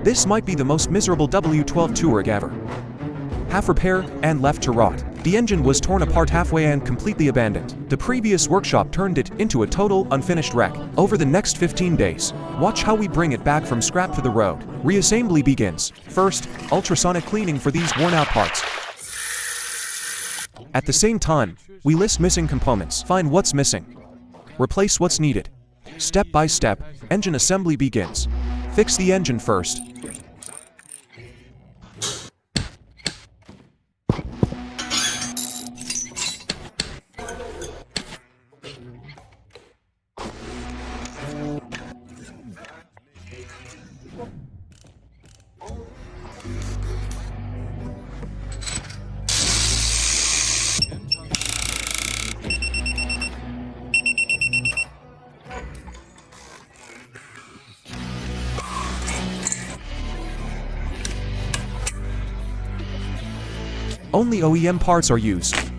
This might be the most miserable W12 Touareg ever. Half repair and left to rot. The engine was torn apart halfway and completely abandoned. The previous workshop turned it into a total, unfinished wreck. Over the next 15 days, watch how we bring it back from scrap to the road. Reassembly begins. First, ultrasonic cleaning for these worn-out parts. At the same time, we list missing components, find what's missing, replace what's needed. Step by step, engine assembly begins. Fix the engine first. Only OEM parts are used.